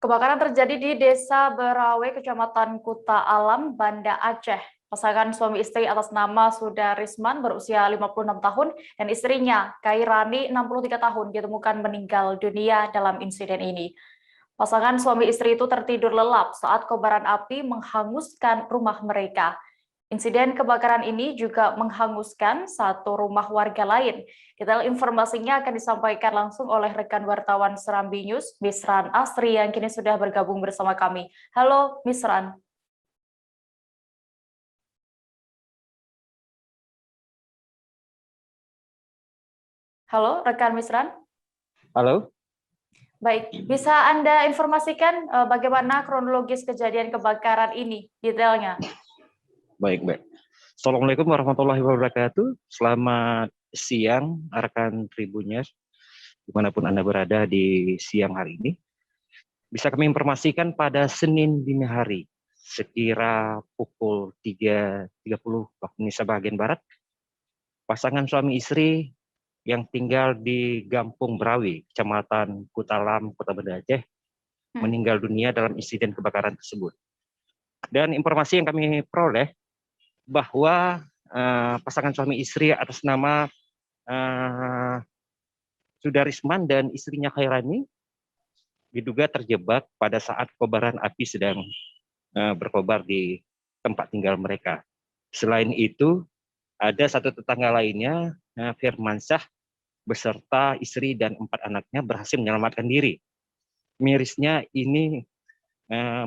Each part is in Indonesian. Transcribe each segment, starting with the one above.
Kebakaran terjadi di Desa Berawe, Kecamatan Kuta Alam, Banda Aceh. Pasangan suami istri atas nama Sudarisman berusia 56 tahun dan istrinya Kairani 63 tahun ditemukan meninggal dunia dalam insiden ini. Pasangan suami istri itu tertidur lelap saat kobaran api menghanguskan rumah mereka. Insiden kebakaran ini juga menghanguskan satu rumah warga lain. Detail informasinya akan disampaikan langsung oleh rekan wartawan Serambi News, Misran Asri, yang kini sudah bergabung bersama kami. Halo, Misran. Halo, rekan Misran. Halo. Baik, bisa Anda informasikan bagaimana kronologis kejadian kebakaran ini, detailnya? Baik. Assalamualaikum warahmatullahi wabarakatuh. Selamat siang, rekan Tribuners, dimanapun Anda berada di siang hari ini. Bisa kami informasikan pada Senin dini hari, sekira pukul 3.30 waktu Indonesia bagian Barat, pasangan suami istri yang tinggal di Gampung Berawi, Kecamatan Kutalam, Kota Banda Aceh, meninggal dunia dalam insiden kebakaran tersebut. Dan informasi yang kami peroleh bahwa pasangan suami istri atas nama Sudarisman dan istrinya Khairani diduga terjebak pada saat kobaran api sedang berkobar di tempat tinggal mereka. Selain itu, ada satu tetangga lainnya, Firmansyah, beserta istri dan 4 anaknya berhasil menyelamatkan diri. Mirisnya ini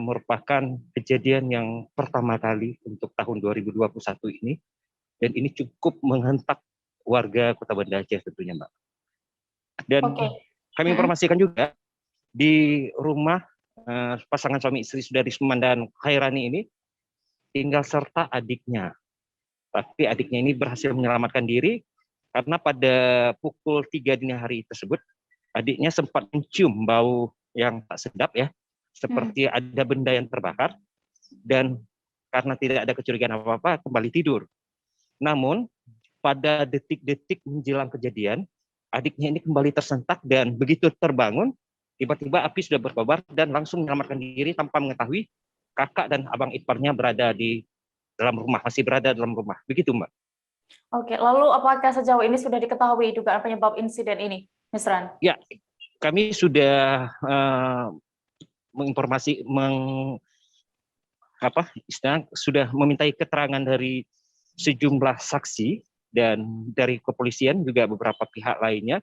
merupakan kejadian yang pertama kali untuk tahun 2021 ini, dan ini cukup menghentak warga Kota Banda Aceh tentunya, Mbak. Dan kami informasikan juga di rumah pasangan suami istri Sudarisman dan Khairani ini tinggal serta adiknya. Tapi adiknya ini berhasil menyelamatkan diri karena pada pukul 3 dini hari tersebut adiknya sempat mencium bau yang tak sedap ya, seperti ada benda yang terbakar, dan karena tidak ada kecurigaan apa-apa kembali tidur. Namun pada detik-detik menjelang kejadian, adiknya ini kembali tersentak dan begitu terbangun, tiba-tiba api sudah berkobar dan langsung menyelamatkan diri tanpa mengetahui kakak dan abang iparnya berada di dalam rumah, masih berada dalam rumah. Begitu, Mbak. Oke, lalu apakah sejauh ini sudah diketahui dugaan penyebab insiden ini, Misran? Ya, kami sudah sudah memintai keterangan dari sejumlah saksi dan dari kepolisian juga beberapa pihak lainnya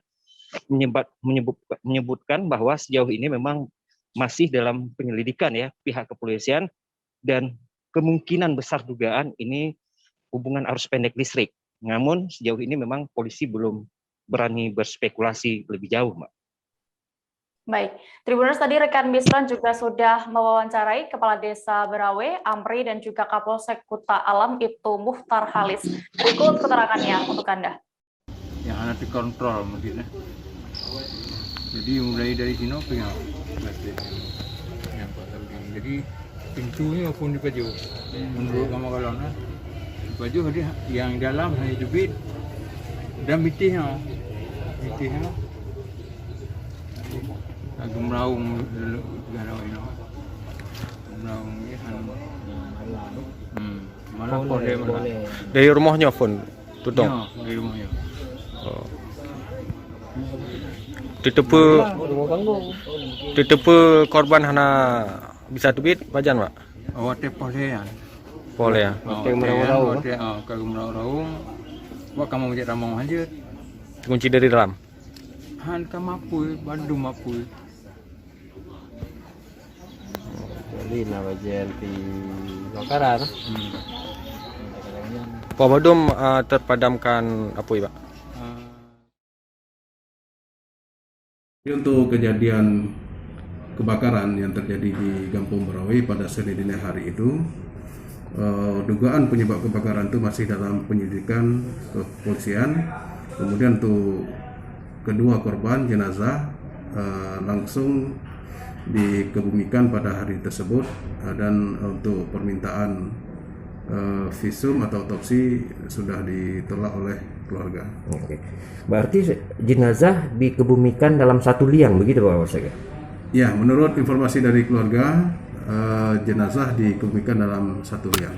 menyebutkan bahwa sejauh ini memang masih dalam penyelidikan ya pihak kepolisian, dan kemungkinan besar dugaan ini hubungan arus pendek listrik. Namun sejauh ini memang polisi belum berani berspekulasi lebih jauh, Mbak. Baik, Tribuners, tadi rekan Misran juga sudah mewawancarai Kepala Desa Berawe, Amri, dan juga Kapolsek Kuta Alam, Ibtu Muhtar Halis. Berikut keterangannya untuk Anda. Yang anak dikontrol mungkin. Jadi mulai dari sini jadi pintunya pun dipaju. Menurut kamar-kamar dipaju, yang dalam hanya jubit dan mitihnya. Gemraung garau ini. Gemraung ini kan. Mana boleh. Dari rumahnya pun tutup. Ya, dari rumahnya. Oh. Tetepe korban hana bisa tubit bajan, Pak. Awate polean. Boleh ya. Kalau merau-rau, wah kamu menjadi ramang aja. Kunci dari dalam. Han kamapui, Bandung mapui. Jadi bagian di bakaran. Pak Badum terpadamkan apa ya, Pak? Untuk kejadian kebakaran yang terjadi di Gampung Berawe pada Senin dini hari itu, dugaan penyebab kebakaran itu masih dalam penyelidikan kepolisian. Kemudian untuk kedua korban jenazah langsung dikebumikan pada hari tersebut, dan untuk permintaan visum atau otopsi sudah ditolak oleh keluarga. Oke. Berarti jenazah dikebumikan dalam satu liang begitu Pak Kapolsek? Ya, menurut informasi dari keluarga, jenazah dikebumikan dalam satu liang.